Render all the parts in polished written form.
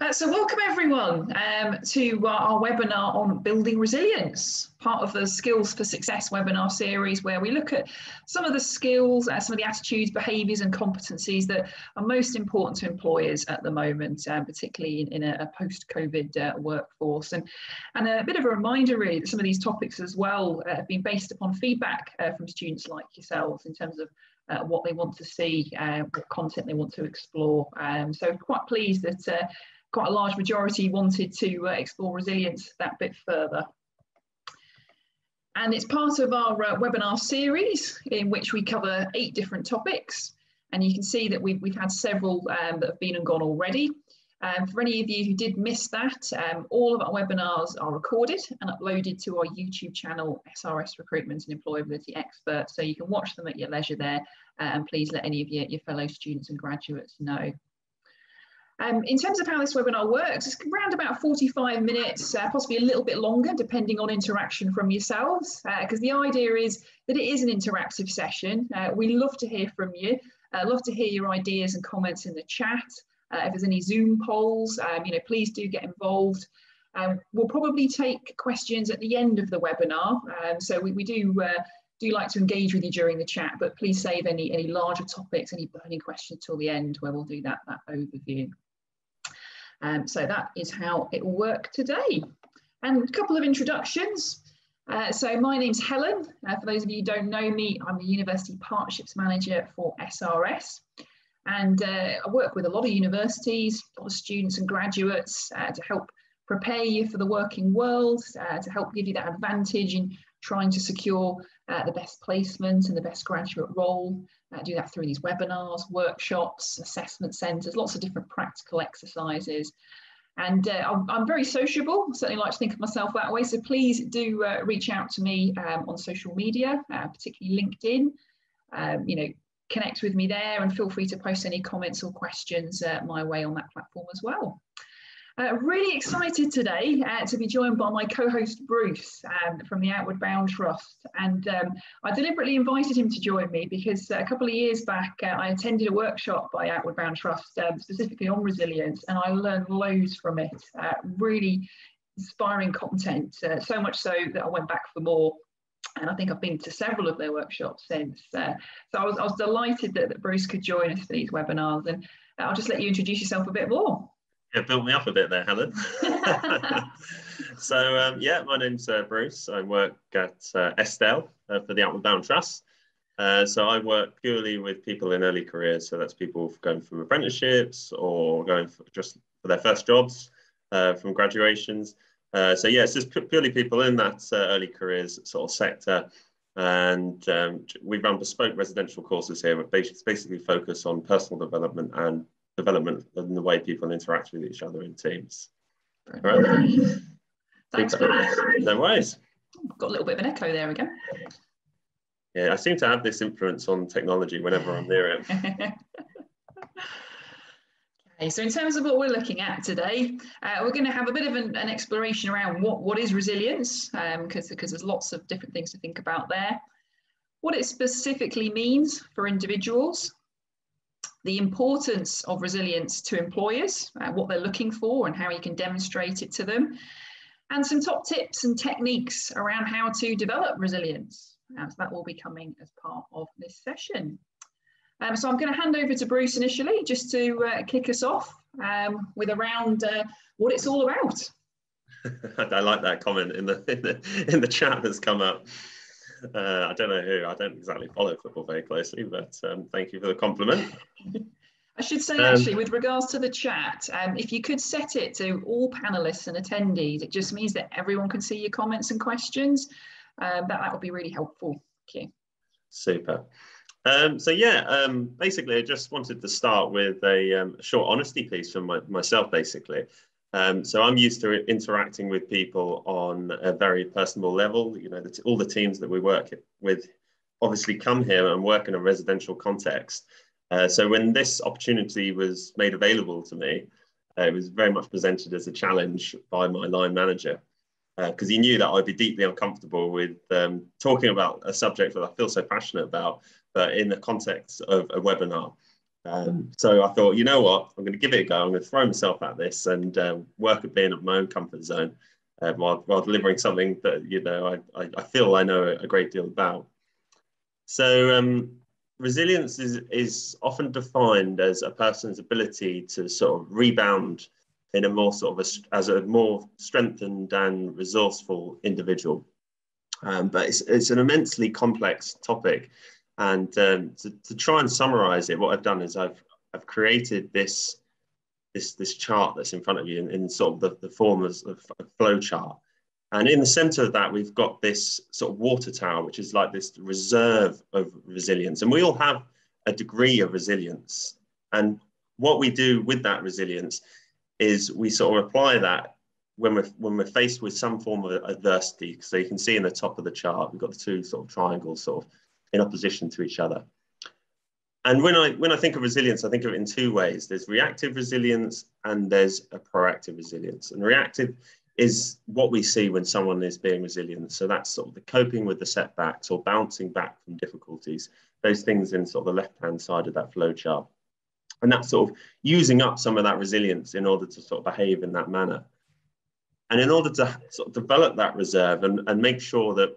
So welcome everyone to our webinar on building resilience, part of the Skills for Success webinar series, where we look at some of the skills, some of the attitudes, behaviours and competencies that are most important to employers at the moment, particularly in a post-COVID workforce. And a bit of a reminder really that some of these topics as well have been based upon feedback from students like yourselves in terms of what they want to see, what content they want to explore. So quite pleased that quite a large majority wanted to explore resilience that bit further. And it's part of our webinar series in which we cover 8 different topics. And you can see that we've had several that have been and gone already. For any of you who did miss that, all of our webinars are recorded and uploaded to our YouTube channel, SRS Recruitment and Employability Expert. So you can watch them at your leisure there, and please let any of your fellow students and graduates know. In terms of how this webinar works, it's around about 45 minutes, possibly a little bit longer, depending on interaction from yourselves, because the idea is that it is an interactive session. We love to hear from you, love to hear your ideas and comments in the chat. If there's any Zoom polls, please do get involved. We'll probably take questions at the end of the webinar, so we do like to engage with you during the chat, but please save any larger topics, any burning questions till the end, where we'll do that overview. So that is how it will work today. And a couple of introductions. So my name's Helen. For those of you who don't know me, I'm the University Partnerships Manager for SRS. And I work with a lot of universities, a lot of students and graduates to help prepare you for the working world, to help give you that advantage in trying to secure the best placement and the best graduate role. Do that through these webinars, workshops, assessment centres, lots of different practical exercises. And I'm very sociable, certainly like to think of myself that way. So please do reach out to me on social media, particularly LinkedIn. Connect with me there and feel free to post any comments or questions my way on that platform as well. Really excited today to be joined by my co-host Bruce from the Outward Bound Trust. And I deliberately invited him to join me because a couple of years back I attended a workshop by Outward Bound Trust specifically on resilience, and I learned loads from it. Really inspiring content, so much so that I went back for more. And I think I've been to several of their workshops since. So I was delighted that Bruce could join us for these webinars. And I'll just let you introduce yourself a bit more. Yeah, built me up a bit there, Helen. So, my name's Bruce. I work at Estelle for the Outward Bound Trust. So I work purely with people in early careers. So that's people going from apprenticeships or going for their first jobs from graduations. So yeah, it's just purely people in that early careers sort of sector, and we run bespoke residential courses here, which basically focus on personal development and development in the way people interact with each other in teams. Right. Thanks, Bruce. No worries. Got a little bit of an echo there again. Yeah, I seem to have this influence on technology whenever I'm near it. So in terms of what we're looking at today, we're going to have a bit of an exploration around what is resilience, because there's lots of different things to think about there. What it specifically means for individuals, the importance of resilience to employers, what they're looking for and how you can demonstrate it to them, and some top tips and techniques around how to develop resilience. So that will be coming as part of this session. So I'm going to hand over to Bruce initially, just to kick us off with around what it's all about. I like that comment in the chat that's come up. I don't know who. I don't exactly follow football very closely, but thank you for the compliment. I should say, actually, with regards to the chat, if you could set it to all panelists and attendees, it just means that everyone can see your comments and questions. That would be really helpful. Thank you. Super. Basically, I just wanted to start with a short honesty piece from myself, basically. So I'm used to interacting with people on a very personal level. All the teams that we work with obviously come here and work in a residential context. So when this opportunity was made available to me, it was very much presented as a challenge by my line manager, because he knew that I'd be deeply uncomfortable with talking about a subject that I feel so passionate about, but in the context of a webinar. So I thought, you know what, I'm going to give it a go. I'm going to throw myself at this and work at being at my own comfort zone while delivering something that, you know, I feel I know a great deal about. So resilience is often defined as a person's ability to sort of rebound in a more sort of as a more strengthened and resourceful individual. But it's an immensely complex topic. And to try and summarize it, what I've done is I've created this chart that's in front of you in sort of the form of a flow chart. And in the center of that, we've got this sort of water tower, which is like this reserve of resilience. And we all have a degree of resilience. And what we do with that resilience is we sort of apply that when we're faced with some form of adversity. So you can see in the top of the chart, we've got the two sort of triangles sort of in opposition to each other. And when I think of resilience, I think of it in two ways. There's reactive resilience and there's a proactive resilience. And reactive is what we see when someone is being resilient. So that's sort of the coping with the setbacks or bouncing back from difficulties, those things in sort of the left-hand side of that flow chart. And that's sort of using up some of that resilience in order to sort of behave in that manner. And in order to sort of develop that reserve and make sure that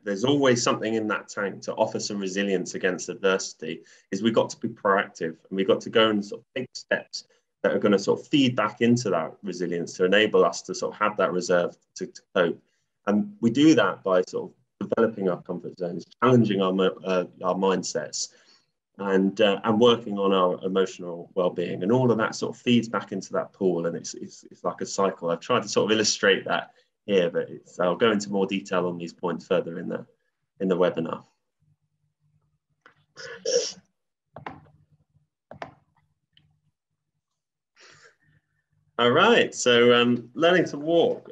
there's always something in that tank to offer some resilience against adversity, is we've got to be proactive and we've got to go and sort of take steps that are going to sort of feed back into that resilience to enable us to sort of have that reserve to cope. And we do that by sort of developing our comfort zones, challenging our mindsets, and working on our emotional well-being, and all of that sort of feeds back into that pool, and it's like a cycle. I've tried to sort of illustrate that here, but I'll go into more detail on these points further in the webinar. All right, so learning to walk.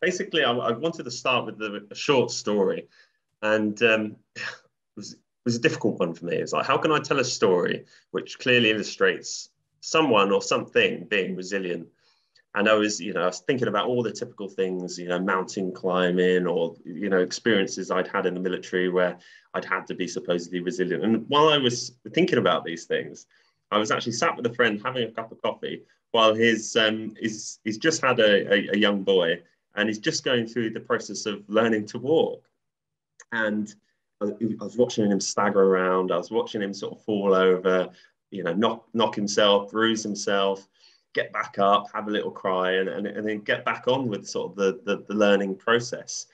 Basically, I wanted to start with a short story, and it was a difficult one for me. It's like, how can I tell a story which clearly illustrates someone or something being resilient? And I was thinking about all the typical things, mountain climbing, or, experiences I'd had in the military where I'd had to be supposedly resilient. And while I was thinking about these things, I was actually sat with a friend having a cup of coffee while he's just had a young boy, and he's just going through the process of learning to walk. And I was watching him stagger around. I was watching him sort of fall over, knock himself, bruise himself, get back up, have a little cry, and then get back on with sort of the learning process.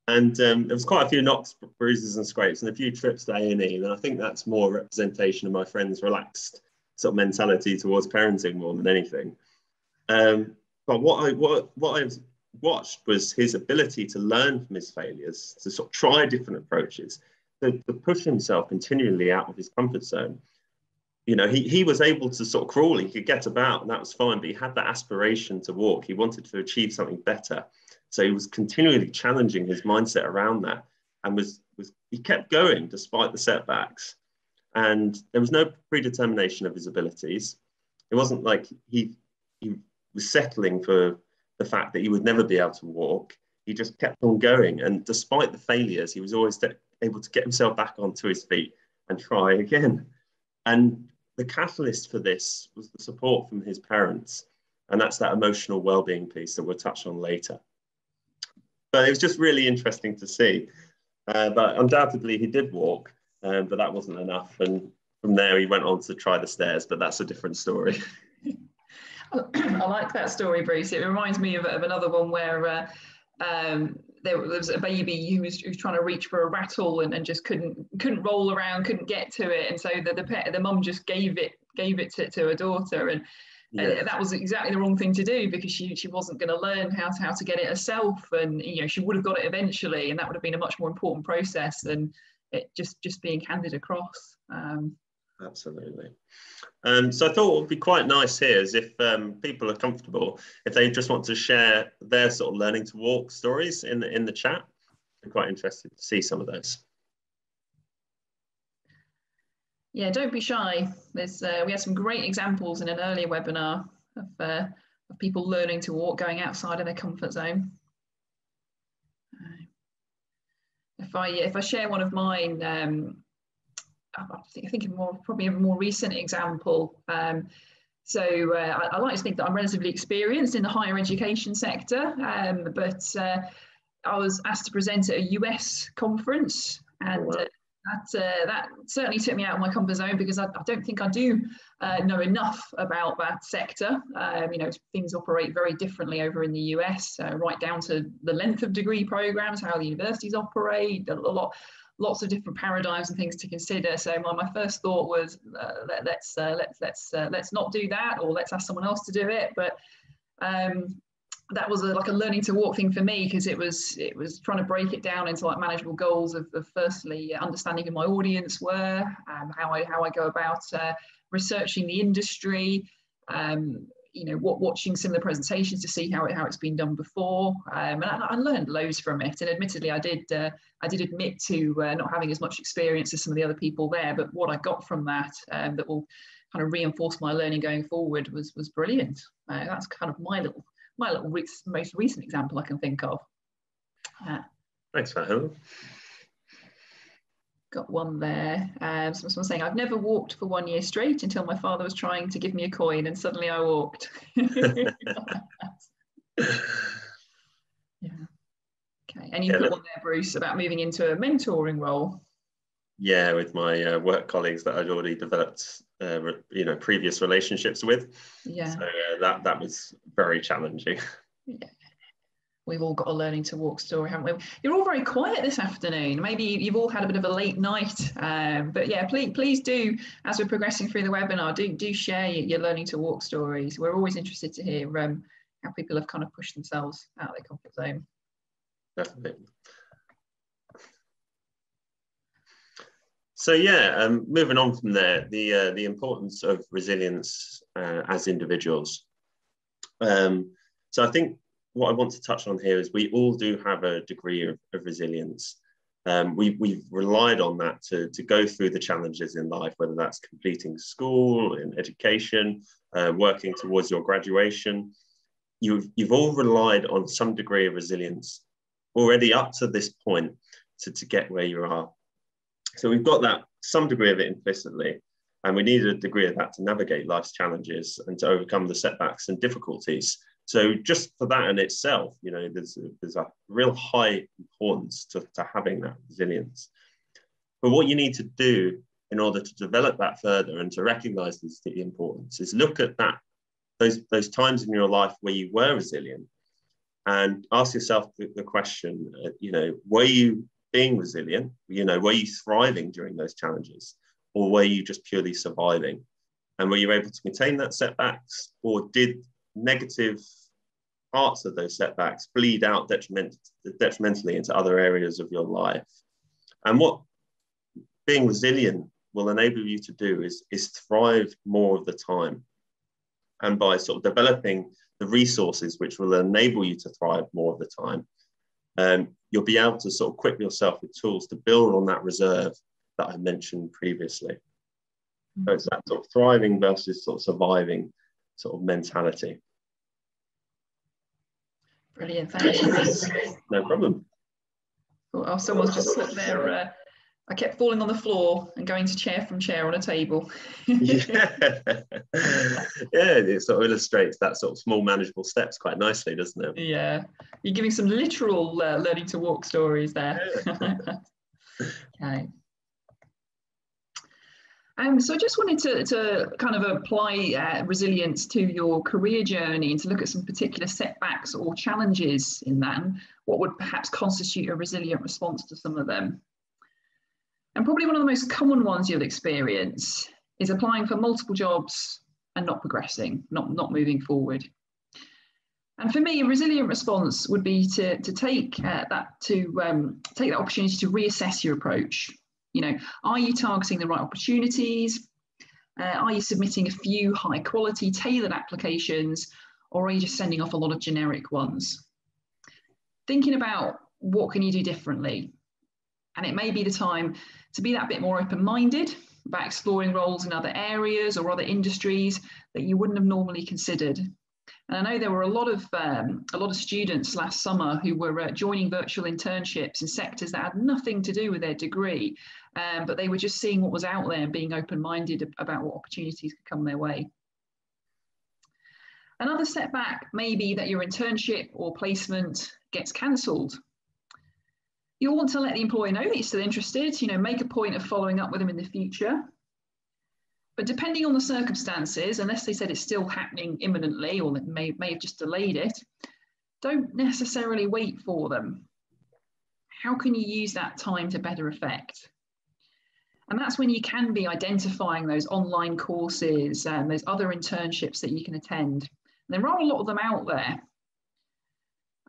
And there was quite a few knocks, bruises and scrapes, and a few trips to A&E. And I think that's more a representation of my friend's relaxed sort of mentality towards parenting more than anything. But what I watched was his ability to learn from his failures, to sort of try different approaches, to push himself continually out of his comfort zone. He was able to sort of crawl, he could get about, and that was fine, but he had that aspiration to walk. He wanted to achieve something better. So he was continually challenging his mindset around that, and he kept going despite the setbacks. And there was no predetermination of his abilities. It wasn't like he was settling for the fact that he would never be able to walk. He just kept on going. And despite the failures, he was always able to get himself back onto his feet and try again. And the catalyst for this was the support from his parents. And that's that emotional well-being piece that we'll touch on later. But it was just really interesting to see. But undoubtedly, he did walk, but that wasn't enough. And from there, he went on to try the stairs, but that's a different story. I like that story, Bruce. It reminds me of another one where there was a baby who was trying to reach for a rattle and just couldn't roll around, couldn't get to it, and so the mum just gave it to her daughter, and that was exactly the wrong thing to do, because she wasn't going to learn how to get it herself, and she would have got it eventually, and that would have been a much more important process than it just being handed across. Absolutely. So I thought it would be quite nice here, is if people are comfortable, if they just want to share their sort of learning to walk stories in the chat. I'm quite interested to see some of those. Yeah, don't be shy. There's we had some great examples in an earlier webinar of people learning to walk, going outside of their comfort zone. If I share one of mine, I think probably a more recent example. So I like to think that I'm relatively experienced in the higher education sector, but I was asked to present at a US conference, and that certainly took me out of my comfort zone, because I don't think I do know enough about that sector. You know, things operate very differently over in the US, right down to the length of degree programs, how the universities operate, lots of different paradigms and things to consider. So my first thought was, let's not do that, or let's ask someone else to do it. But that was like a learning to walk thing for me, because it was trying to break it down into like manageable goals of firstly understanding who my audience were, how I go about researching the industry, you know, watching some of the presentations to see how it's been done before, and I learned loads from it. And admittedly, I did admit to not having as much experience as some of the other people there, but what I got from that that will kind of reinforce my learning going forward was brilliant. That's kind of my little most recent example I can think of. Thanks for that, Helen. Got one there. Someone saying, I've never walked for 1 year straight until my father was trying to give me a coin, and suddenly I walked. Yeah. Okay. And you put one there, Bruce, about moving into a mentoring role. Yeah, with my work colleagues that I'd already developed, you know, previous relationships with. Yeah. So that was very challenging. Yeah. We've all got a learning to walk story, haven't we? You're all very quiet this afternoon. Maybe you've all had a bit of a late night, but yeah, please do, as we're progressing through the webinar, do share your learning to walk stories. We're always interested to hear how people have kind of pushed themselves out of their comfort zone. Definitely. So yeah, moving on from there, the importance of resilience as individuals. So I think what I want to touch on here is we all do have a degree of resilience. We've relied on that to go through the challenges in life, whether that's completing school, in education, working towards your graduation. You've all relied on some degree of resilience already up to this point to get where you are. So we've got that, some degree of it implicitly, and we need a degree of that to navigate life's challenges and to overcome the setbacks and difficulties. So just for that in itself, you know, there's a real high importance to having that resilience. But what you need to do in order to develop that further and to recognize the importance is look at those times in your life where you were resilient and ask yourself the question, you know, were you being resilient? You know, were you thriving during those challenges, or were you just purely surviving? And were you able to contain that setbacks, or did negative parts of those setbacks bleed out detrimentally into other areas of your life? And what being resilient will enable you to do is thrive more of the time. And by sort of developing the resources which will enable you to thrive more of the time, you'll be able to sort of equip yourself with tools to build on that reserve that I mentioned previously. So it's that sort of thriving versus sort of surviving sort of mentality. Brilliant, thank you. No problem. Oh, someone's just put there, I kept falling on the floor and going to chair from chair on a table. Yeah. Yeah, it sort of illustrates that sort of small manageable steps quite nicely, doesn't it? Yeah, you're giving some literal learning to walk stories there. Yeah. Okay. So I just wanted to kind of apply resilience to your career journey and to look at some particular setbacks or challenges in that, and what would perhaps constitute a resilient response to some of them. And probably one of the most common ones you'll experience is applying for multiple jobs and not progressing, not moving forward. And for me, a resilient response would be to take that opportunity to reassess your approach. You know, are you targeting the right opportunities? Are you submitting a few high quality tailored applications, or are you just sending off a lot of generic ones? Thinking about what can you do differently? And it may be the time to be that bit more open-minded about exploring roles in other areas or other industries that you wouldn't have normally considered. And I know there were a lot of students last summer who were joining virtual internships in sectors that had nothing to do with their degree, but they were just seeing what was out there and being open-minded about what opportunities could come their way. Another setback may be that your internship or placement gets cancelled. You'll want to let the employer know that you're still interested, make a point of following up with them in the future. But depending on the circumstances, unless they said it's still happening imminently or may have just delayed it, don't necessarily wait for them. How can you use that time to better effect? And that's when you can be identifying those online courses and those other internships that you can attend. And there are a lot of them out there.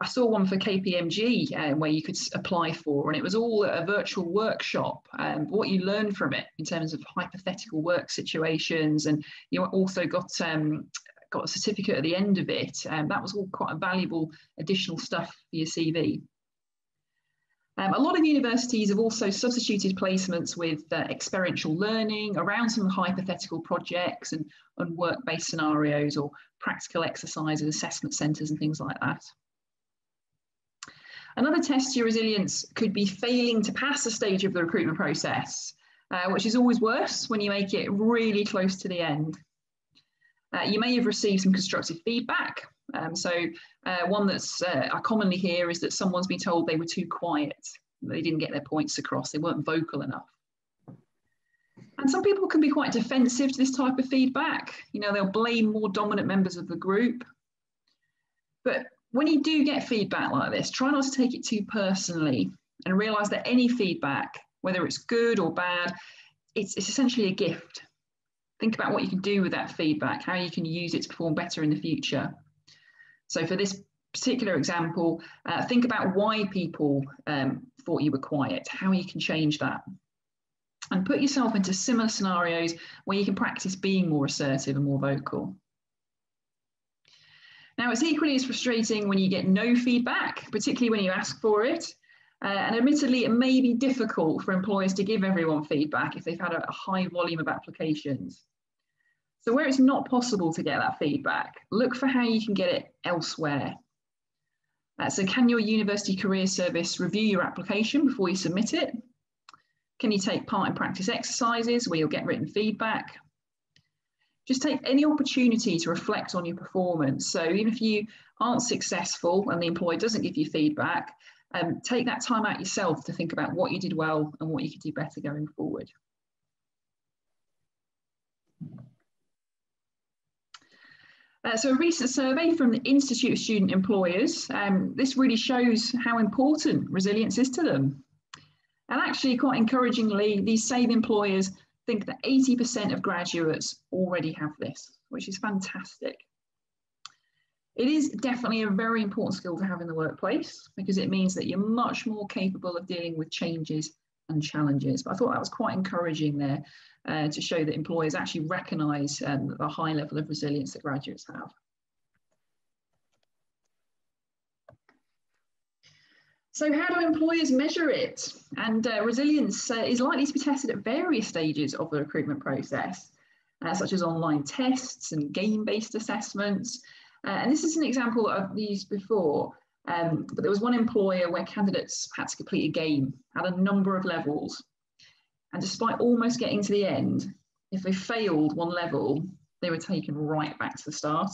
I saw one for KPMG where you could apply for, and it was all a virtual workshop. What you learn from it in terms of hypothetical work situations, and you also got a certificate at the end of it. That was all quite a valuable additional stuff for your CV. A lot of universities have also substituted placements with experiential learning around some hypothetical projects and work-based scenarios or practical exercises, assessment centres and things like that. Another test to your resilience could be failing to pass a stage of the recruitment process, which is always worse when you make it really close to the end. You may have received some constructive feedback. One that's I commonly hear is that someone's been told they were too quiet. They didn't get their points across. They weren't vocal enough. And some people can be quite defensive to this type of feedback. They'll blame more dominant members of the group. But when you do get feedback like this, try not to take it too personally and realise that any feedback, whether it's good or bad, it's essentially a gift. Think about what you can do with that feedback, how you can use it to perform better in the future. So for this particular example, think about why people thought you were quiet, how you can change that. And put yourself into similar scenarios where you can practice being more assertive and more vocal. Now, it's equally as frustrating when you get no feedback, particularly when you ask for it. And admittedly, it may be difficult for employers to give everyone feedback if they've had a high volume of applications. So where it's not possible to get that feedback, look for how you can get it elsewhere. So can your university career service review your application before you submit it? Can you take part in practice exercises where you'll get written feedback? Just take any opportunity to reflect on your performance. So even if you aren't successful and the employer doesn't give you feedback, take that time out yourself to think about what you did well and what you could do better going forward. So a recent survey from the Institute of Student Employers, this really shows how important resilience is to them. And actually, quite encouragingly, these same employers think that 80% of graduates already have this, which is fantastic. It is definitely a very important skill to have in the workplace because it means that you're much more capable of dealing with changes and challenges. But I thought that was quite encouraging there to show that employers actually recognise the high level of resilience that graduates have. So how do employers measure it? And resilience is likely to be tested at various stages of the recruitment process, such as online tests and game-based assessments. And this is an example that I've used before, but there was one employer where candidates had to complete a game at a number of levels. And despite almost getting to the end, if they failed one level, they were taken right back to the start.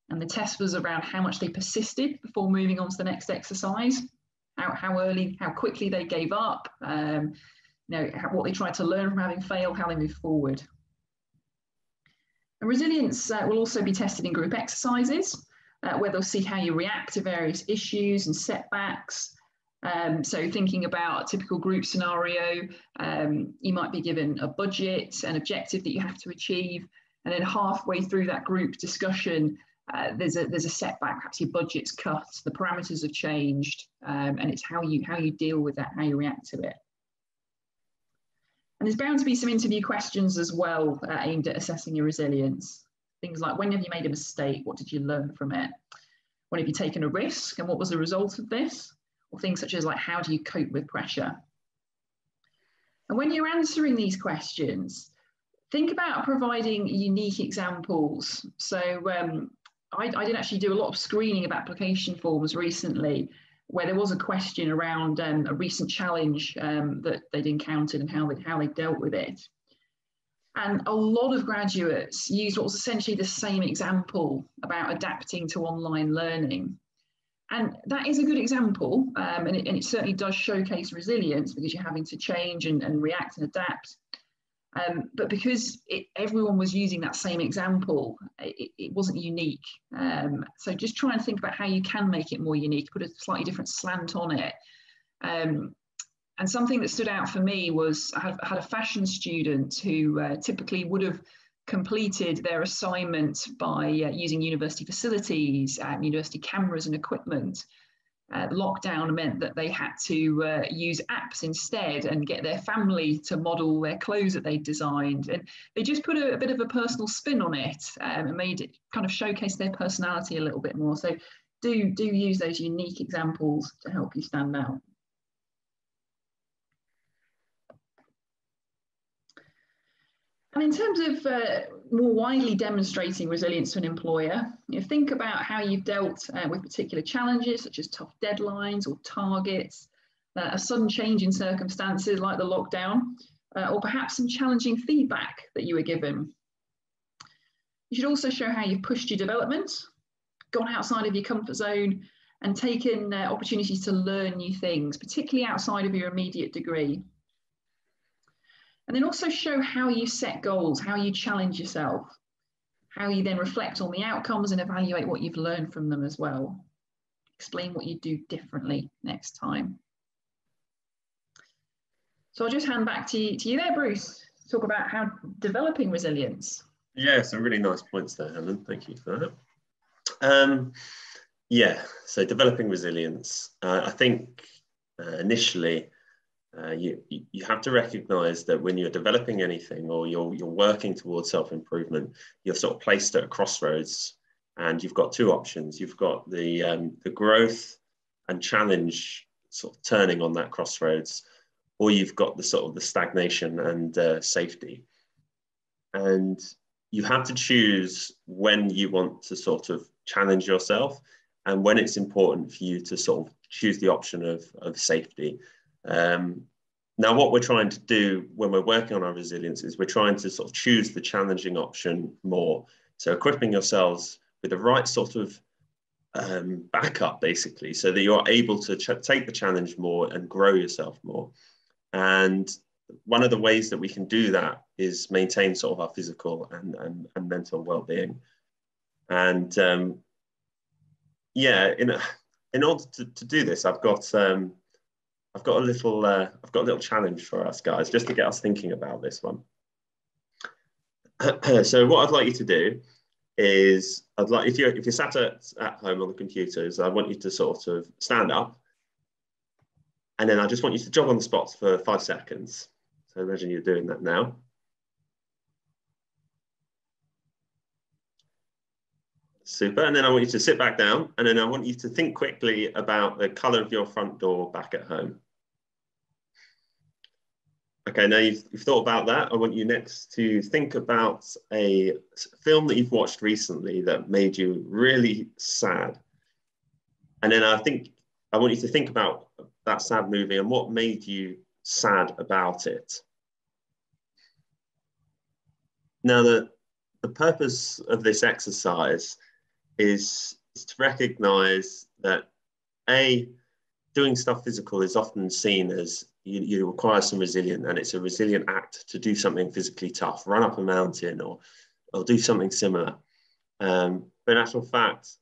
And the test was around how much they persisted before moving on to the next exercise. How quickly they gave up, what they tried to learn from having failed, how they moved forward. And resilience will also be tested in group exercises, where they'll see how you react to various issues and setbacks. So thinking about a typical group scenario, you might be given a budget, an objective that you have to achieve, and then halfway through that group discussion, there's a setback, perhaps your budget's cut, the parameters have changed, and it's how you deal with that, how you react to it. And there's bound to be some interview questions as well aimed at assessing your resilience. Things like, when have you made a mistake? What did you learn from it? When have you taken a risk? And what was the result of this? Or things such as, like, how do you cope with pressure? And when you're answering these questions, think about providing unique examples. So I did actually do a lot of screening of application forms recently, where there was a question around a recent challenge that they'd encountered and how they dealt with it. And a lot of graduates used what was essentially the same example about adapting to online learning. And that is a good example, and it certainly does showcase resilience, because you're having to change and react and adapt. But because everyone was using that same example, it wasn't unique. So just try and think about how you can make it more unique, put a slightly different slant on it. And something that stood out for me was I had a fashion student who typically would have completed their assignment by using university facilities, university cameras and equipment. Lockdown meant that they had to use apps instead and get their family to model their clothes that they designed. And they just put a bit of a personal spin on it and made it kind of showcase their personality a little bit more. So do use those unique examples to help you stand out. And in terms of more widely demonstrating resilience to an employer, think about how you've dealt with particular challenges, such as tough deadlines or targets, a sudden change in circumstances like the lockdown, or perhaps some challenging feedback that you were given. You should also show how you've pushed your development, gone outside of your comfort zone, and taken opportunities to learn new things, particularly outside of your immediate degree. And then also show how you set goals, how you challenge yourself, how you then reflect on the outcomes and evaluate what you've learned from them as well. Explain what you do differently next time. So I'll just hand back to you there, Bruce, to talk about how developing resilience. Yeah, some really nice points there, Helen. Thank you for that. Yeah, so developing resilience. I think initially, you have to recognize that when you're developing anything or you're working towards self-improvement, you're sort of placed at a crossroads, and you've got two options. You've got the growth and challenge sort of turning on that crossroads, or you've got the sort of the stagnation and safety. And you have to choose when you want to sort of challenge yourself and when it's important for you to sort of choose the option of safety. Now, what we're trying to do when we're working on our resilience is we're trying to sort of choose the challenging option more. So equipping yourselves with the right sort of backup, basically, so that you're able to take the challenge more and grow yourself more. And one of the ways that we can do that is maintain sort of our physical and mental well-being. And yeah, in order to do this, I've got a little challenge for us guys, just to get us thinking about this one. So what I'd like you to do is, if you're sat at home on the computers, I want you to sort of stand up, and then I just want you to jog on the spot for 5 seconds. So imagine you're doing that now. Super, and then I want you to sit back down, and then I want you to think quickly about the colour of your front door back at home. Okay, now you've thought about that, I want you next to think about a film that you've watched recently that made you really sad. And then I want you to think about that sad movie and what made you sad about it. Now, the purpose of this exercise is to recognize that doing stuff physical is often seen as you require some resilience, and it's a resilient act to do something physically tough, run up a mountain or do something similar. But in actual fact,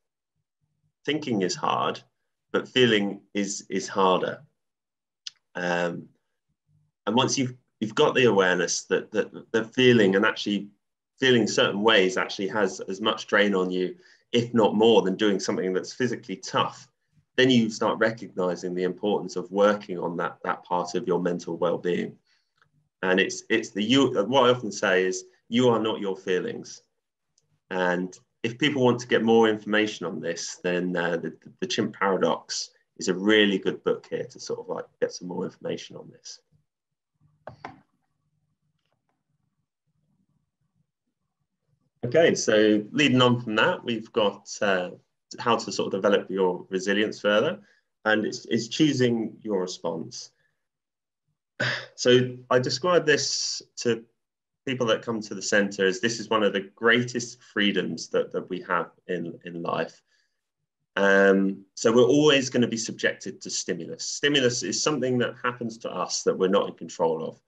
thinking is hard, but feeling is harder. And once you've got the awareness that feeling and actually feeling certain ways actually has as much drain on you, if not more, than doing something that's physically tough, then you start recognizing the importance of working on that part of your mental well-being. And what I often say is, you are not your feelings. And if people want to get more information on this, then the Chimp Paradox is a really good book here to sort of like get some more information on this. Okay, so leading on from that, we've got how to sort of develop your resilience further, and it's choosing your response. So I describe this to people that come to the centre as this is one of the greatest freedoms that we have in life. So we're always going to be subjected to stimulus. Stimulus is something that happens to us that we're not in control of.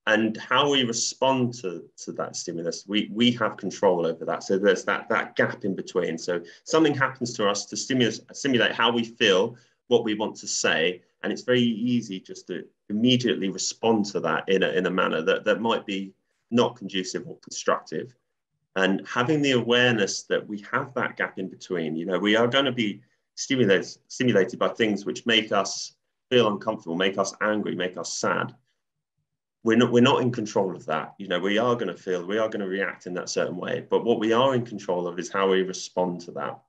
And how we respond to that stimulus, we have control over that. So there's that gap in between. So something happens to us to stimulate how we feel, what we want to say, and it's very easy just to immediately respond to that in a manner that might be not conducive or constructive. And having the awareness that we have that gap in between, you know, we are going to be stimulated by things which make us feel uncomfortable, make us angry, make us sad. We're not in control of that. You know, we are going to react in that certain way. But what we are in control of is how we respond to that.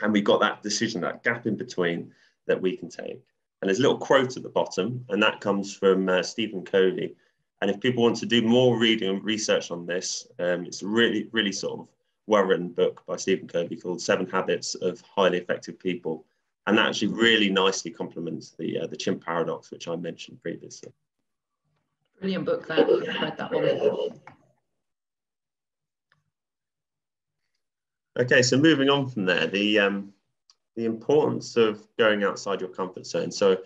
And we've got that decision, that gap in between that we can take. And there's a little quote at the bottom, and that comes from Stephen Covey. And if people want to do more reading and research on this, it's a really, really sort of well-written book by Stephen Covey called 7 Habits of Highly Effective People. And that actually really nicely complements the chimp paradox, which I mentioned previously. Brilliant book that. I've read that one. Okay, so moving on from there, the importance of going outside your comfort zone. So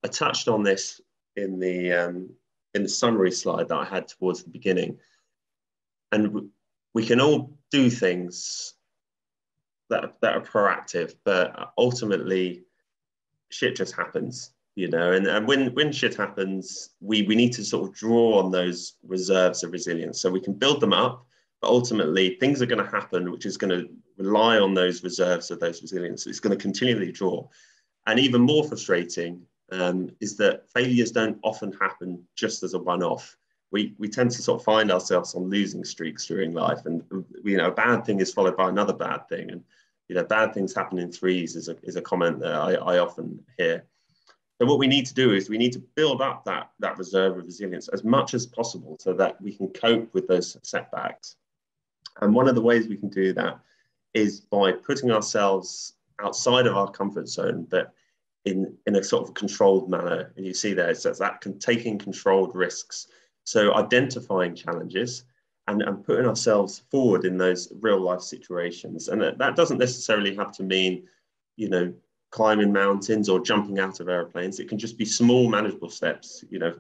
I touched on this in the summary slide that I had towards the beginning, and we can all do things that are proactive, but ultimately shit just happens. You know, and when shit happens, we need to sort of draw on those reserves of resilience so we can build them up. But ultimately, things are going to happen, which is going to rely on those reserves of those resilience. It's going to continually draw. And even more frustrating is that failures don't often happen just as a one-off. We tend to sort of find ourselves on losing streaks during life, and you know, a bad thing is followed by another bad thing, and you know, bad things happen in threes is a comment that I often hear. So what we need to do is we need to build up that reserve of resilience as much as possible so that we can cope with those setbacks. And one of the ways we can do that is by putting ourselves outside of our comfort zone, but in a sort of controlled manner. And you see there, it says that taking controlled risks. So identifying challenges and putting ourselves forward in those real life situations. And that doesn't necessarily have to mean, you know, climbing mountains or jumping out of airplanes. It can just be small, manageable steps. You know,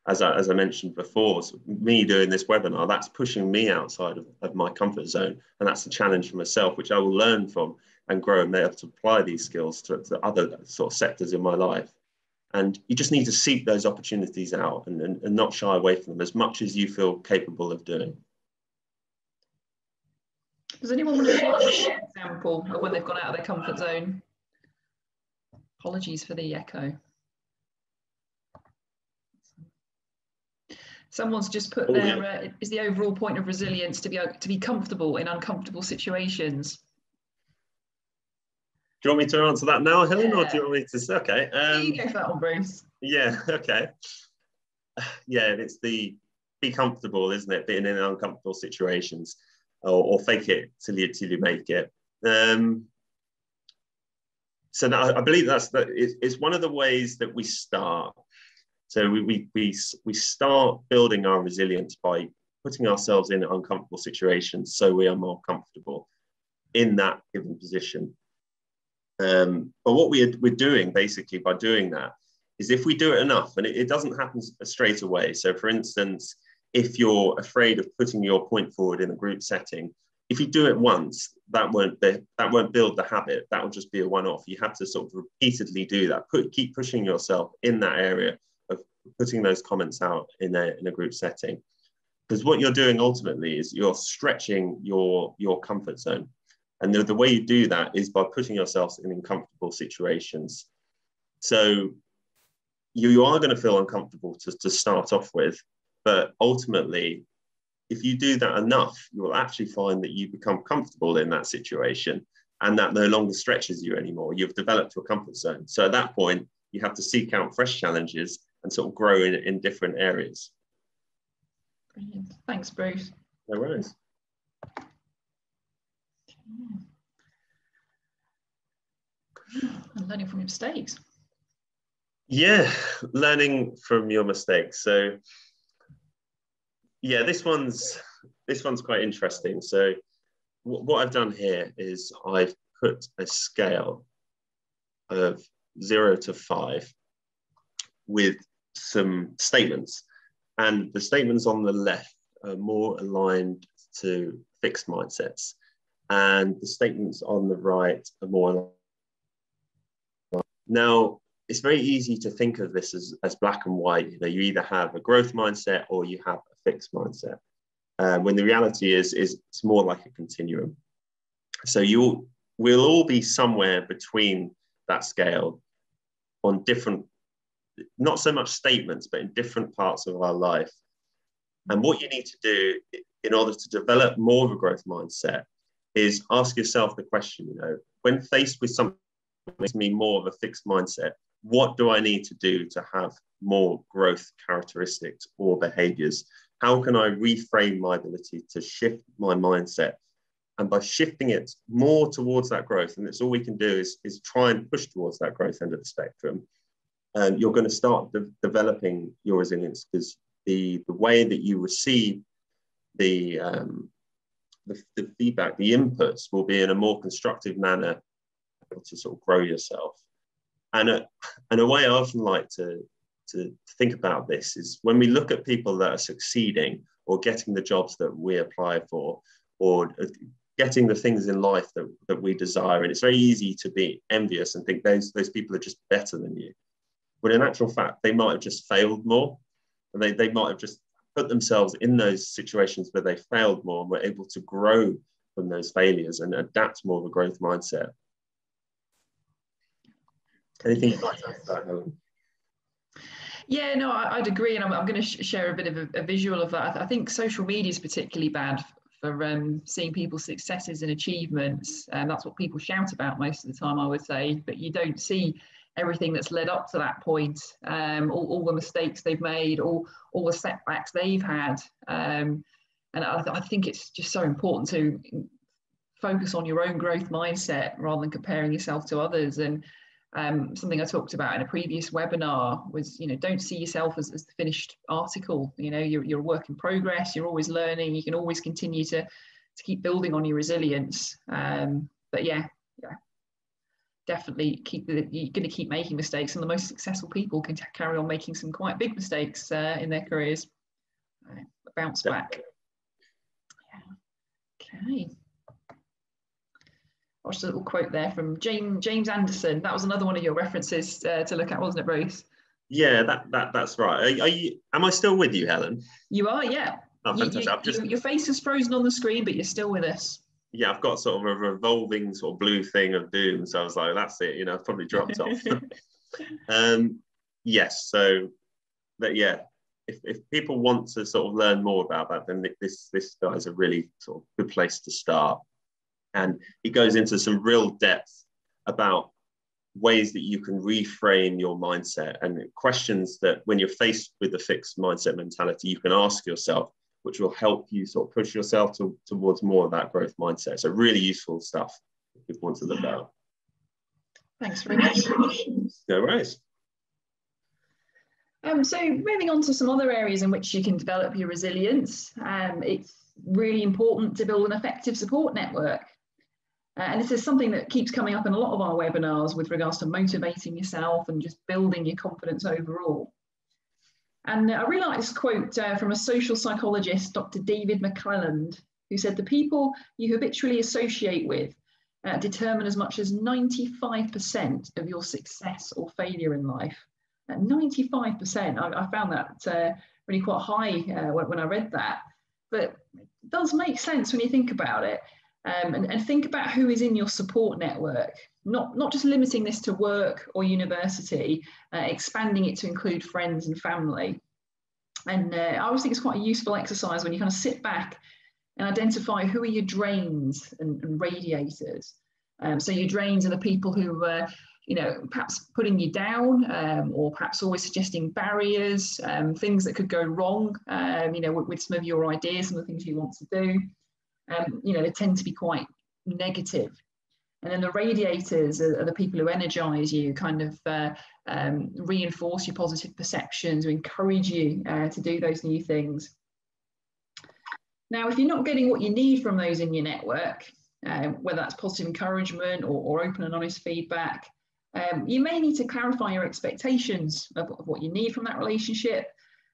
as I mentioned before, so me doing this webinar, that's pushing me outside of my comfort zone. And that's a challenge for myself, which I will learn from and grow and be able to apply these skills to other sort of sectors in my life. And you just need to seek those opportunities out and not shy away from them as much as you feel capable of doing. Does anyone want to share an example of when they've gone out of their comfort zone? Apologies for the echo. Someone's just put there, is the overall point of resilience to be comfortable in uncomfortable situations? Do you want me to answer that now, Helen, or do you want me to say, okay? You go for that one, Bruce. Yeah, okay. Yeah, it's the be comfortable, isn't it? Being in uncomfortable situations or fake it till you make it. So I believe it's one of the ways that we start. So we start building our resilience by putting ourselves in uncomfortable situations so we are more comfortable in that given position. But what we're doing basically by doing that is if we do it enough, and it doesn't happen straight away. So for instance, if you're afraid of putting your point forward in a group setting, if you do it once, that won't build the habit. That will just be a one-off. You have to sort of repeatedly do that. Keep pushing yourself in that area of putting those comments out in a group setting. Because what you're doing ultimately is you're stretching your comfort zone. And the way you do that is by putting yourselves in uncomfortable situations. So you are going to feel uncomfortable to start off with, but ultimately, if you do that enough, you'll actually find that you become comfortable in that situation and that no longer stretches you anymore. You've developed your comfort zone. So at that point, you have to seek out fresh challenges and sort of grow in different areas. Brilliant. Thanks, Bruce. No worries. And learning from your mistakes. Yeah, learning from your mistakes. So yeah, this one's quite interesting. So what I've done here is I've put a scale of 0 to 5 with some statements, and the statements on the left are more aligned to fixed mindsets, and the statements on the right are more aligned. Now, it's very easy to think of this as black and white. You know, you either have a growth mindset or you have a fixed mindset. When the reality is it's more like a continuum. So we'll all be somewhere between that scale on different, not so much statements, but in different parts of our life. And what you need to do in order to develop more of a growth mindset is ask yourself the question, you know, when faced with something that makes me more of a fixed mindset, what do I need to do to have more growth characteristics or behaviors? How can I reframe my ability to shift my mindset? And by shifting it more towards that growth, and it's all we can do is try and push towards that growth end of the spectrum, you're going to start developing your resilience, because the way that you receive the feedback, the inputs, will be in a more constructive manner to sort of grow yourself. And a way I often like to think about this is when we look at people that are succeeding or getting the jobs that we apply for, or getting the things in life that we desire. And it's very easy to be envious and think those people are just better than you. But in actual fact, they might have just failed more. And they might have just put themselves in those situations where they failed more and were able to grow from those failures and adapt more of a growth mindset. Anything you'd like to add to that, Helen? Yeah, no, I'd agree. And I'm going to share a bit of a visual of that. I think social media is particularly bad for seeing people's successes and achievements. And that's what people shout about most of the time, I would say. But you don't see everything that's led up to that point, all the mistakes they've made, all the setbacks they've had. And I think it's just so important to focus on your own growth mindset rather than comparing yourself to others. And something I talked about in a previous webinar was, you know, don't see yourself as the finished article. You know, you're a work in progress. You're always learning. You can always continue to keep building on your resilience. But yeah, definitely you're going to keep making mistakes, and the most successful people can carry on making some quite big mistakes in their careers. Bounce back. Yeah. Okay. Watch a little quote there from James Anderson. That was another one of your references to look at, wasn't it, Bruce? Yeah, that's right. Am I still with you, Helen? You are, yeah. Oh, fantastic. Your face is frozen on the screen, but you're still with us. Yeah, I've got sort of a revolving sort of blue thing of doom. So I was like, that's it, you know, I've probably dropped off. Yes, so that, yeah, if people want to sort of learn more about that, then this guy is a really sort of good place to start. And it goes into some real depth about ways that you can reframe your mindset and questions that when you're faced with a fixed mindset mentality, you can ask yourself, which will help you sort of push yourself towards more of that growth mindset. So really useful stuff if people want to look at. Thanks very much. No worries. So moving on to some other areas in which you can develop your resilience, it's really important to build an effective support network. And this is something that keeps coming up in a lot of our webinars with regards to motivating yourself and just building your confidence overall. And I really like this quote from a social psychologist, Dr. David McClelland, who said, the people you habitually associate with determine as much as 95% of your success or failure in life. 95%, I found that really quite high when I read that, but it does make sense when you think about it. And think about who is in your support network, not just limiting this to work or university, expanding it to include friends and family. And I always think it's quite a useful exercise when you kind of sit back and identify who are your drains and radiators. So your drains are the people who you know, perhaps putting you down, or perhaps always suggesting barriers, things that could go wrong, you know, with some of your ideas and the things you want to do. You know, they tend to be quite negative. And then the radiators are the people who energize you, kind of reinforce your positive perceptions, or encourage you to do those new things. Now, if you're not getting what you need from those in your network, whether that's positive encouragement or open and honest feedback, you may need to clarify your expectations of what you need from that relationship.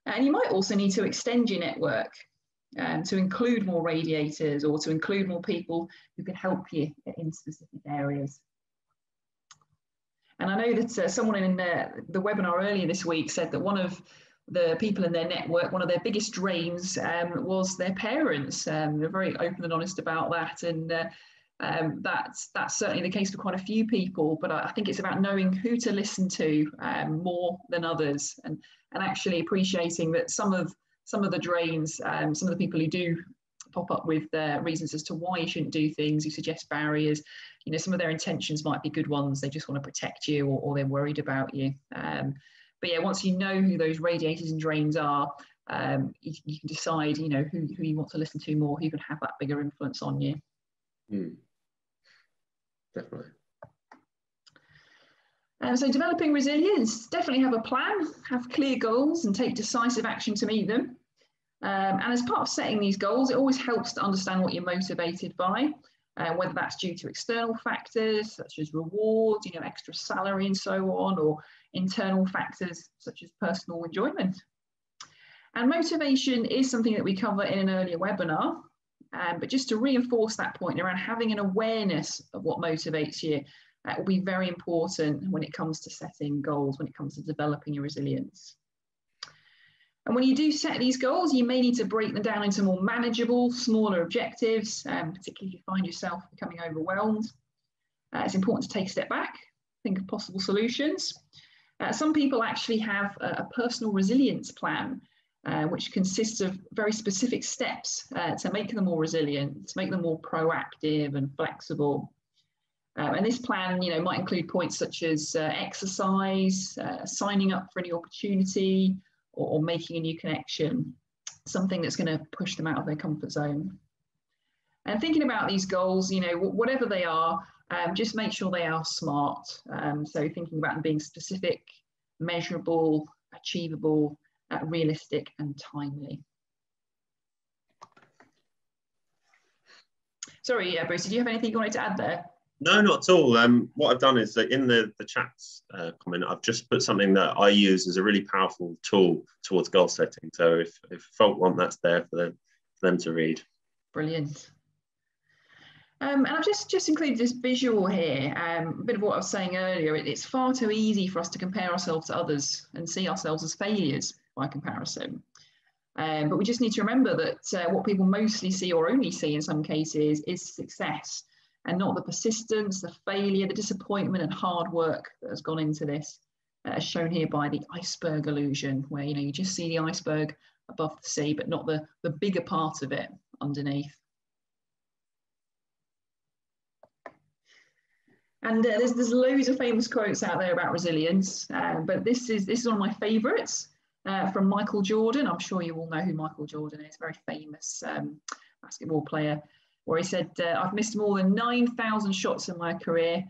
And you might also need to extend your network to include more radiators, or to include more people who can help you in specific areas. And I know that someone in the webinar earlier this week said that one of the people in their network, one of their biggest drains was their parents. They're very open and honest about that, and that's certainly the case for quite a few people. But I think it's about knowing who to listen to more than others, and actually appreciating that some of the drains, some of the people who do pop up with reasons as to why you shouldn't do things, who suggest barriers, you know, some of their intentions might be good ones. They just want to protect you, or they're worried about you. But yeah, once you know who those radiators and drains are, you can decide, you know, who you want to listen to more, who can have that bigger influence on you. Definitely. So developing resilience, definitely have a plan, have clear goals, and take decisive action to meet them. And as part of setting these goals, it always helps to understand what you're motivated by, whether that's due to external factors such as rewards, you know, extra salary and so on, or internal factors such as personal enjoyment. And motivation is something that we cover in an earlier webinar, but just to reinforce that point around having an awareness of what motivates you, that will be very important when it comes to setting goals, when it comes to developing your resilience. And when you do set these goals, you may need to break them down into more manageable, smaller objectives, particularly if you find yourself becoming overwhelmed. It's important to take a step back, think of possible solutions. Some people actually have a personal resilience plan, which consists of very specific steps to make them more resilient, to make them more proactive and flexible. And this plan, you know, might include points such as exercise, signing up for any opportunity, or making a new connection, something that's going to push them out of their comfort zone. And thinking about these goals, you know, whatever they are, just make sure they are SMART. So thinking about them being specific, measurable, achievable, realistic, and timely. Sorry, Bruce, did you have anything you wanted to add there? No, not at all. What I've done is that in the chats comment, I've just put something that I use as a really powerful tool towards goal setting. So if folk want, that's there for them to read. Brilliant. And I've just included this visual here, a bit of what I was saying earlier. It's far too easy for us to compare ourselves to others and see ourselves as failures by comparison. But we just need to remember that what people mostly see, or only see in some cases, is success, and not the persistence, the failure, the disappointment and hard work that has gone into this, as shown here by the iceberg illusion, where, you know, you just see the iceberg above the sea, but not the bigger part of it underneath. And there's loads of famous quotes out there about resilience, but this is one of my favourites from Michael Jordan. I'm sure you all know who Michael Jordan is, very famous basketball player, where he said, I've missed more than 9,000 shots in my career.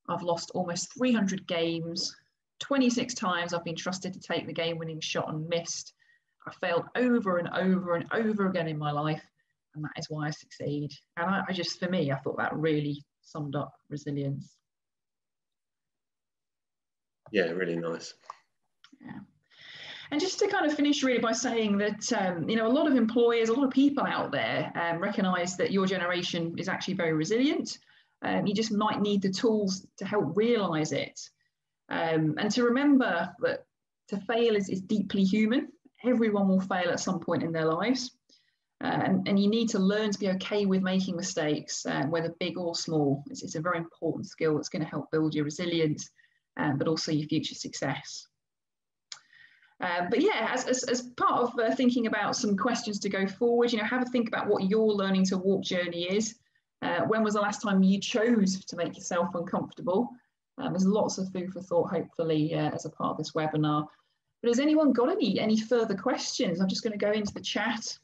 I've lost almost 300 games. 26 times I've been trusted to take the game-winning shot and missed. I failed over and over and over again in my life, and that is why I succeed. And I just, for me, I thought that really summed up resilience. Yeah, really nice. Yeah. And just to kind of finish really by saying that, you know, a lot of employers, a lot of people out there recognise that your generation is actually very resilient. You just might need the tools to help realise it. And to remember that to fail is deeply human. Everyone will fail at some point in their lives. And you need to learn to be okay with making mistakes, whether big or small. It's a very important skill that's going to help build your resilience, but also your future success. But yeah, as part of thinking about some questions to go forward, you know, have a think about what your learning to walk journey is. When was the last time you chose to make yourself uncomfortable? There's lots of food for thought, hopefully, as a part of this webinar. But has anyone got any further questions? I'm just going to go into the chat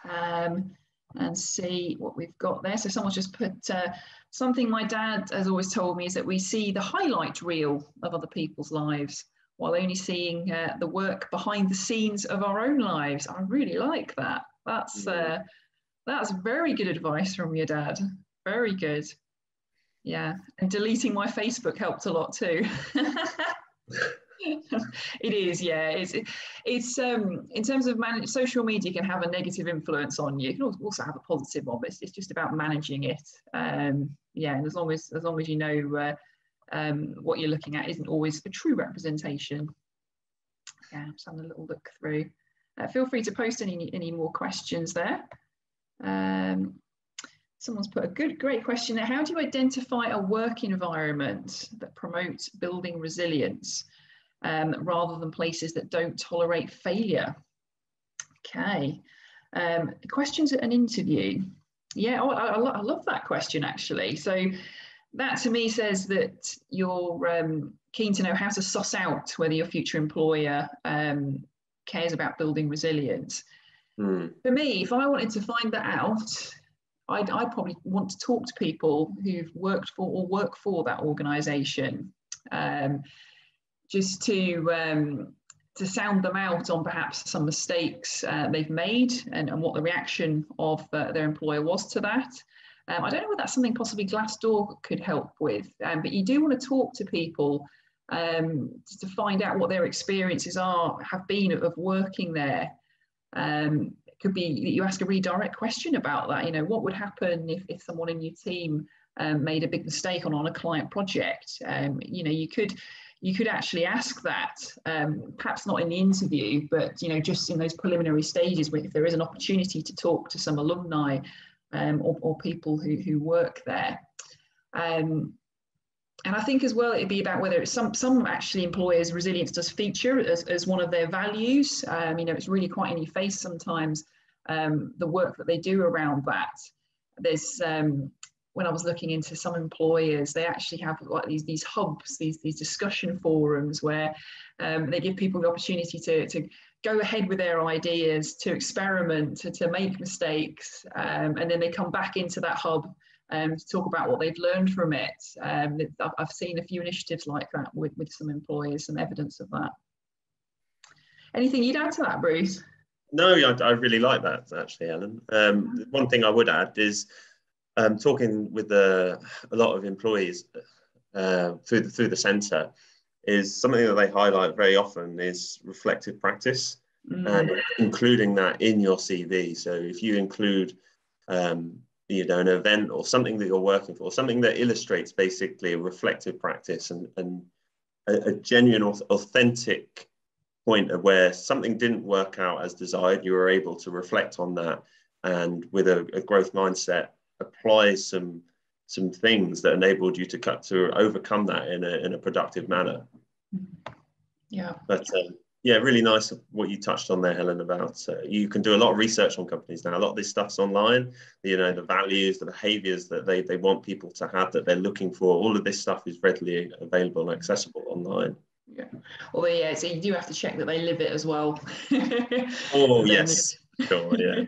and and see what we've got there. So someone's just put something my dad has always told me is that we see the highlight reel of other people's lives while only seeing the work behind the scenes of our own lives. I really like that. That's very good advice from your dad. Very good. Yeah, and deleting my Facebook helped a lot too. It is, yeah. It's in terms of social media can have a negative influence on you. It can also have a positive one, but it's just about managing it. Yeah, and as long as you know what you're looking at isn't always a true representation. Yeah, just having a little look through. Feel free to post any more questions there. Someone's put a great question there. How do you identify a work environment that promotes building resilience rather than places that don't tolerate failure? Okay. Questions at an interview. Yeah, I love that question actually. So that to me says that you're keen to know how to suss out whether your future employer cares about building resilience. For me, if I wanted to find that out, I'd probably want to talk to people who've worked for or work for that organisation, just to sound them out on perhaps some mistakes they've made and what the reaction of their employer was to that. I don't know whether that's something possibly Glassdoor could help with, but you do want to talk to people to find out what their experiences have been of working there. It could be that you ask a really direct question about that. You know, what would happen if someone in your team made a big mistake on a client project? You know, you could actually ask that, perhaps not in the interview, but you know, just in those preliminary stages, where if there is an opportunity to talk to some alumni or people who work there. And I think as well, it'd be about whether it's some actually employers, resilience does feature as one of their values. You know, it's really quite in your face sometimes, the work that they do around that. There's, when I was looking into some employers, they actually have like these hubs, these discussion forums where they give people the opportunity to go ahead with their ideas, to experiment, to make mistakes, and then they come back into that hub to talk about what they've learned from it. I've seen a few initiatives like that with some employers, some evidence of that. Anything you'd add to that, Bruce? No, I really like that actually, Ellen. One thing I would add is talking with a lot of employees through the centre is something that they highlight very often is reflective practice and including that in your CV. So if you include you know, an event or something that you're working for, something that illustrates basically a reflective practice and a genuine, authentic point of where something didn't work out as desired, you were able to reflect on that and with a growth mindset, apply some things that enabled you to overcome that in a productive manner. Yeah. But yeah, really nice what you touched on there, Helen, about you can do a lot of research on companies now. A lot of this stuff's online, you know, the values, the behaviors that they want people to have, that they're looking for. All of this stuff is readily available and accessible online. Yeah. Although, yeah, so you do have to check that they live it as well. Oh, yes. Sure, yeah.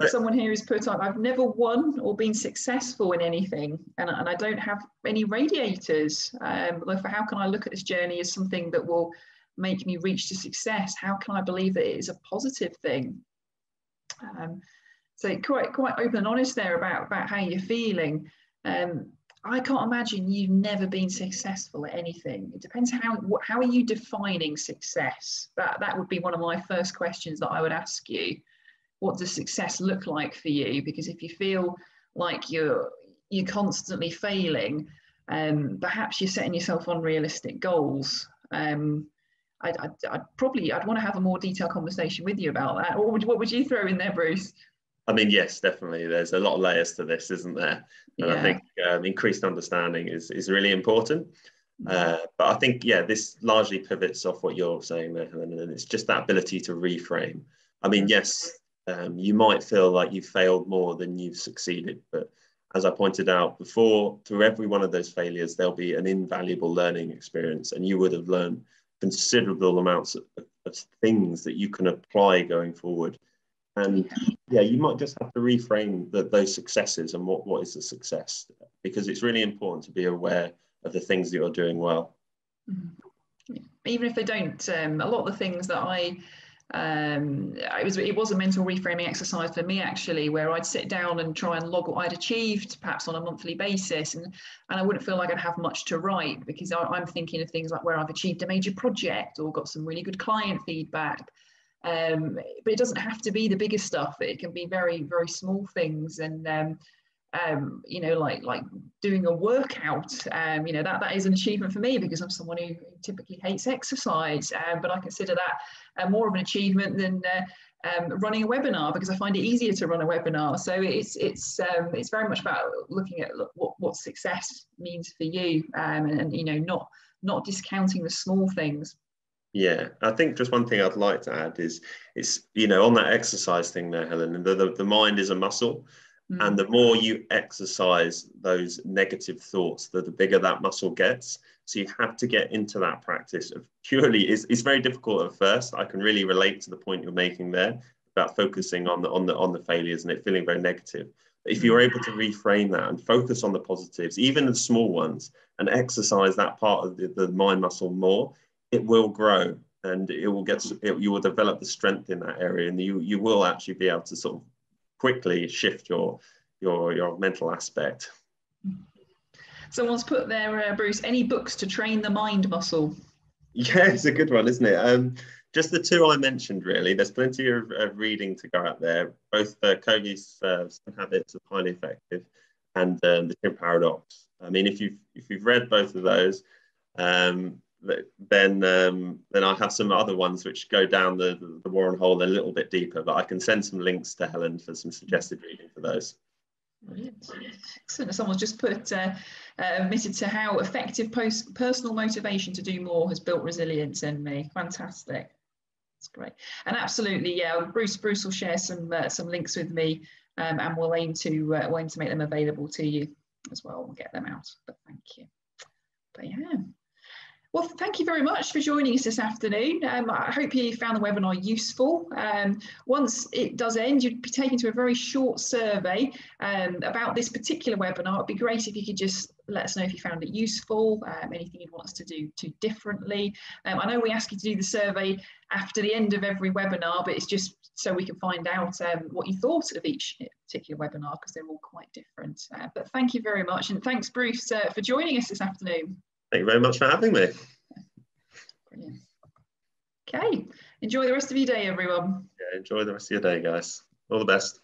Someone here has put up, I've never won or been successful in anything, and I don't have any radiators. How can I look at this journey as something that will make me reach to success? How can I believe that it is a positive thing? So quite open and honest there about how you're feeling. I can't imagine you've never been successful at anything. It depends how are you defining success? That would be one of my first questions that I would ask you. What does success look like for you? Because if you feel like you're constantly failing, perhaps you're setting yourself unrealistic goals. I'd want to have a more detailed conversation with you about that. Or what would you throw in there, Bruce? I mean, yes, definitely. There's a lot of layers to this, isn't there? And yeah. I think increased understanding is really important. But I think, yeah, this largely pivots off what you're saying there, Helen, and it's just that ability to reframe. I mean, yes, you might feel like you've failed more than you've succeeded, but as I pointed out before, through every one of those failures, there'll be an invaluable learning experience, and you would have learned considerable amounts of things that you can apply going forward. And yeah, you might just have to reframe those successes and what is a success, because it's really important to be aware of the things that you're doing well. Even if they don't, a lot of the things that it was a mental reframing exercise for me, actually, where I'd sit down and try and log what I'd achieved perhaps on a monthly basis, and I wouldn't feel like I'd have much to write, because I'm thinking of things like where I've achieved a major project or got some really good client feedback. But it doesn't have to be the biggest stuff. It can be very, very small things. And you know, like doing a workout, you know, that is an achievement for me, because I'm someone who typically hates exercise, but I consider that more of an achievement than running a webinar, because I find it easier to run a webinar. So it's very much about looking at what success means for you, and you know, not discounting the small things. Yeah, I think just one thing I'd like to add is, you know, on that exercise thing there, Helen, the mind is a muscle. And the more you exercise those negative thoughts, the bigger that muscle gets. So you have to get into that practice of purely, it's very difficult at first. I can really relate to the point you're making there about focusing on the failures and it feeling very negative. But if you're able to reframe that and focus on the positives, even the small ones, and exercise that part of the mind muscle more, it will grow, and you will develop the strength in that area, and you will actually be able to sort of quickly shift your mental aspect. Someone's put there, Bruce, any books to train the mind muscle? Yeah, it's a good one, isn't it? Just the two I mentioned, really. There's plenty of reading to go out there. Both Covey's 7 Habits of Highly Effective and the 10 Paradox. I mean, if you've read both of those, then I have some other ones which go down the Warren hole a little bit deeper, but I can send some links to Helen for some suggested reading for those. Brilliant. Excellent. Someone's just put admitted to how effective personal motivation to do more has built resilience in me. Fantastic. That's great. And absolutely, yeah, Bruce will share some links with me, and we'll aim to make them available to you as well. We'll get them out. But thank you. But yeah. Well, thank you very much for joining us this afternoon. I hope you found the webinar useful. Once it does end, you'd be taken to a very short survey about this particular webinar. It'd be great if you could just let us know if you found it useful, anything you'd want us to do differently. I know we ask you to do the survey after the end of every webinar, but it's just so we can find out what you thought of each particular webinar, because they're all quite different. But thank you very much, and thanks, Bruce, for joining us this afternoon. Thank you very much for having me. Brilliant. Okay, enjoy the rest of your day, everyone. Yeah, enjoy the rest of your day, guys. All the best.